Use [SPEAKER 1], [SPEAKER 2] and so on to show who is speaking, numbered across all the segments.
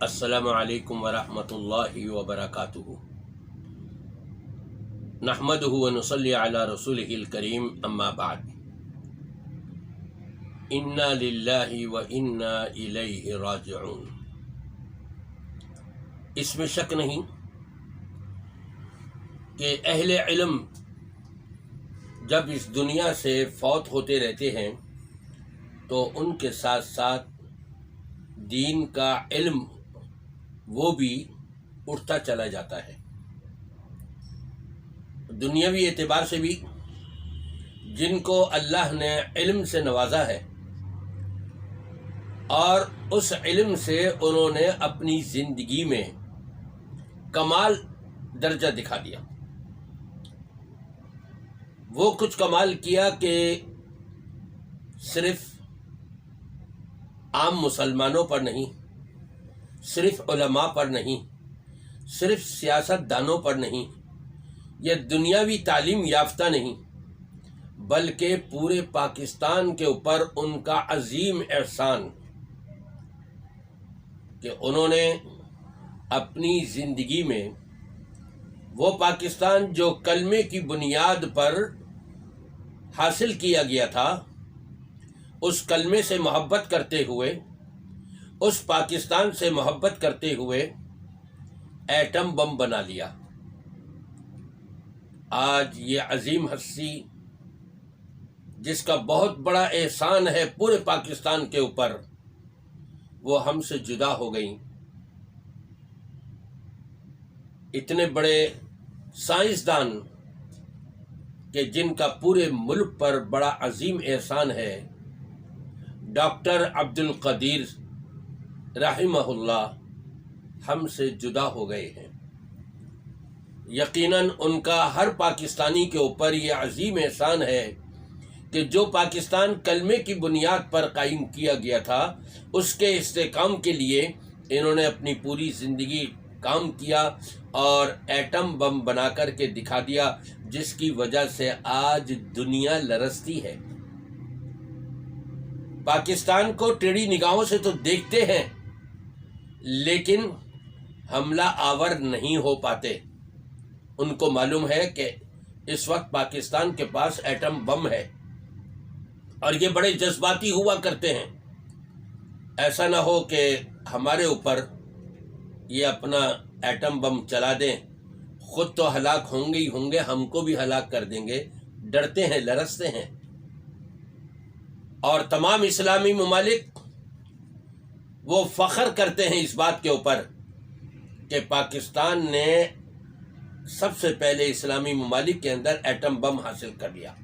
[SPEAKER 1] अस्सलामु अलैकुम वरहमतुल्लाहि वबरकातुहू। नहमदुहु व नुसल्ली अला रसूलिहिल करीम, अम्मा बाद। इन्ना लिल्लाहि व इन्ना इलैहि राजिऊन। इसमें शक नहीं कि अहले इल्म जब इस दुनिया से फौत होते रहते हैं तो उनके साथ साथ दीन का इल्म वो भी उठता चला जाता है। दुनियावी एतबार से भी जिनको अल्लाह ने इल्म से नवाजा है और उस इल्म से उन्होंने अपनी ज़िंदगी में कमाल दर्जा दिखा दिया। वो कुछ कमाल किया कि सिर्फ आम मुसलमानों पर नहीं, सिर्फ उलमा पर नहीं, सिर्फ सियासतदानों पर नहीं, यह दुनियावी तालीम याफ्ता नहीं, बल्कि पूरे पाकिस्तान के ऊपर उनका अजीम एहसान कि उन्होंने अपनी ज़िंदगी में वो पाकिस्तान जो कलमे की बुनियाद पर हासिल किया गया था, उस कलमे से मोहब्बत करते हुए, उस पाकिस्तान से मोहब्बत करते हुए एटम बम बना लिया। आज ये अजीम हस्ती जिसका बहुत बड़ा एहसान है पूरे पाकिस्तान के ऊपर, वो हमसे जुदा हो गई। इतने बड़े साइंसदान कि जिनका पूरे मुल्क पर बड़ा अजीम एहसान है, डॉक्टर अब्दुल कदीर रहमहुल्लाह हमसे जुदा हो गए हैं। यकीनन उनका हर पाकिस्तानी के ऊपर ये अजीम एहसान है कि जो पाकिस्तान कलमे की बुनियाद पर कायम किया गया था, उसके इस्तेकाम के लिए इन्होंने अपनी पूरी ज़िंदगी काम किया और एटम बम बना कर के दिखा दिया, जिसकी वजह से आज दुनिया लरसती है। पाकिस्तान को टेढ़ी निगाहों से तो देखते हैं, लेकिन हमला आवर नहीं हो पाते। उनको मालूम है कि इस वक्त पाकिस्तान के पास एटम बम है और ये बड़े जज्बाती हुआ करते हैं। ऐसा ना हो कि हमारे ऊपर ये अपना एटम बम चला दें, खुद तो हलाक होंगे ही होंगे, हमको भी हलाक कर देंगे। डरते हैं, लरसते हैं। और तमाम इस्लामी ममालिक वो फ़ख्र करते हैं इस बात के ऊपर कि पाकिस्तान ने सबसे पहले इस्लामी ममालिक के अंदर एटम बम हासिल कर लिया।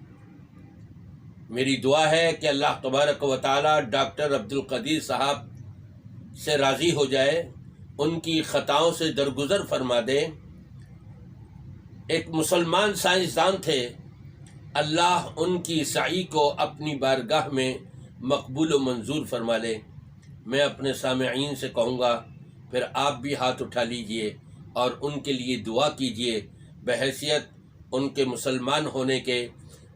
[SPEAKER 1] मेरी दुआ है कि अल्लाह तबारक व तआला डॉक्टर अब्दुल कदीर साहब से राज़ी हो जाए, उनकी ख़ताओं से दरगुज़र फरमा दे। एक मुसलमान साइंसदान थे, अल्लाह उनकी सई को अपनी बारगाह में मकबूल व मंजूर फरमा ले। मैं अपने सामईन से कहूँगा, फिर आप भी हाथ उठा लीजिए और उनके लिए दुआ कीजिए। बहैसियत उनके मुसलमान होने के,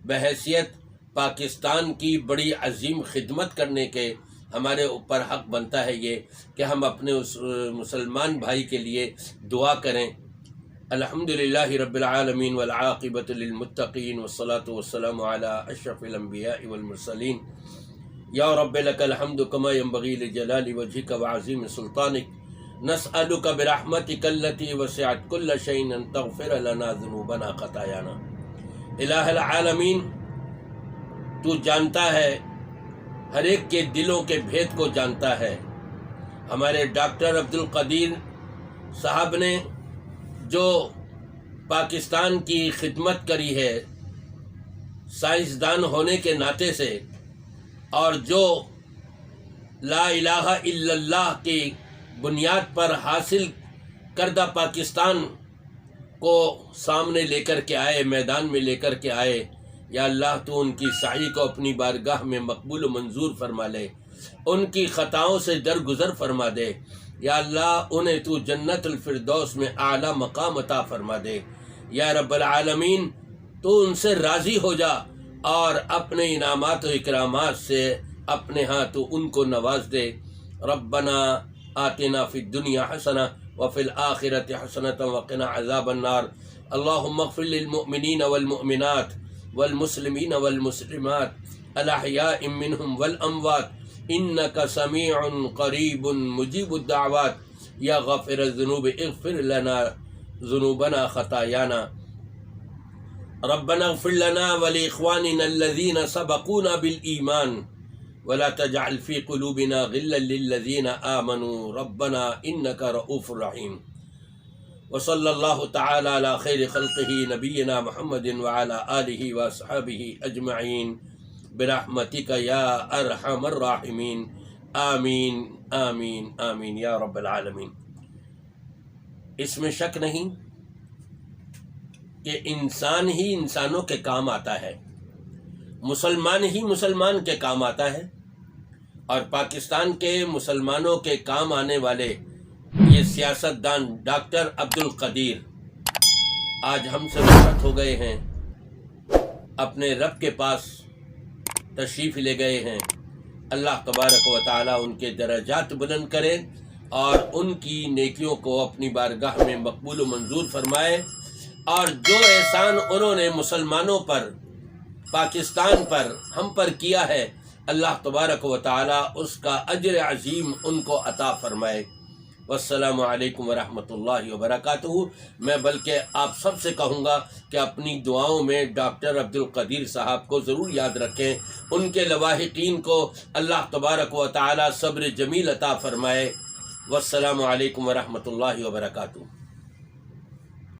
[SPEAKER 1] बहैसियत पाकिस्तान की बड़ी अजीम खिदमत करने के, हमारे ऊपर हक बनता है ये कि हम अपने उस मुसलमान भाई के लिए दुआ करें। अल्हम्दुलिल्लाहि रब्बिल आलमीन वल आक़िबतु लिल मुत्तक़ीन वस्सलातु वस्सलामु अला अशरफिल अंबियाइ वल मुरसलीन। या रब्बि लकल हम्दु कमा यंबग़ी लिजलालि वजहिका व अज़ीम सुल्तानिक। नस्अलुका बिरहमतिका अल्लती वसिअत कुल्ल शैइन अन तग़फ़िर लना ज़ुनूबना ख़तायाना। इलाहुल आलमीन, तू जानता है, हर एक के दिलों के भेद को जानता है। हमारे डॉक्टर अब्दुल कदीर साहब ने जो पाकिस्तान की खिदमत करी है साइंसदान होने के नाते से, और जो ला इलाहा इल्लल्लाह की बुनियाद पर हासिल करदा पाकिस्तान को सामने लेकर के आए, मैदान में लेकर के आए, या अल्लाह तो उनकी सई को अपनी बारगाह में मकबूल मंजूर फरमा ले, उनकी ख़ताओं से दरगुज़र फरमा दे। या अल्लाह उन्हें तू जन्नतुल फिरदौस में आला मकाम अता फरमा दे। या रब्बल आलमीन, तू उनसे राज़ी हो जा और अपने इनामात व इकरामात से अपने हाँ तो उनको नवाज दे। रब्बना آتنا فی الدنیا حسنہ وفی الآخرۃ حسنۃ وقنا عذاب النار اللہم اغفر للمؤمنین والمؤمنات والمسلمین والمسلمات الاحیاء منہم والاموات انک سمیع قریب مجیب الدعوات یا غافر الذنوب اغفر لنا ذنوبنا خطایانا ربنا اغفر لنا ولاخواننا الذين سبقونا بالایمان ولا تجعل في قلوبنا غلا للذين آمنوا ربنا انك رؤوف رحيم وصلى الله تعالى على خير خلقه نبينا محمد وعلى آله وأصحابه أجمعين برحمتك يا أرحم الراحمين آمین آمین آمین یا رب العالمین۔ اس میں شک نہیں کہ انسان ہی انسانوں کے کام آتا ہے، مسلمان ہی مسلمان کے کام آتا ہے، اور پاکستان کے مسلمانوں کے کام آنے والے یہ سیاستدان ڈاکٹر عبدالقدیر آج ہم سے وفات ہو گئے ہیں، اپنے رب کے پاس تشریف لے گئے ہیں۔ اللہ تبارک و تعالی ان کے درجات بلند کرے اور ان کی نیکیوں کو اپنی بارگاہ میں مقبول و منظور فرمائے، اور جو احسان انہوں نے مسلمانوں پر، پاکستان پر، ہم پر کیا ہے، اللہ تبارک و تعالی اس کا اجر عظیم ان کو عطا فرمائے۔ والسلام علیکم ورحمۃ اللہ وبرکاتہ۔ میں بلکہ آپ سب سے کہوں گا کہ اپنی دعاؤں میں ڈاکٹر عبدالقدیر صاحب کو ضرور یاد رکھیں، ان کے لواحقین کو اللہ تبارک و تعالی صبر جمیل عطا فرمائے۔ والسلام علیکم ورحمۃ اللہ وبرکاتہ۔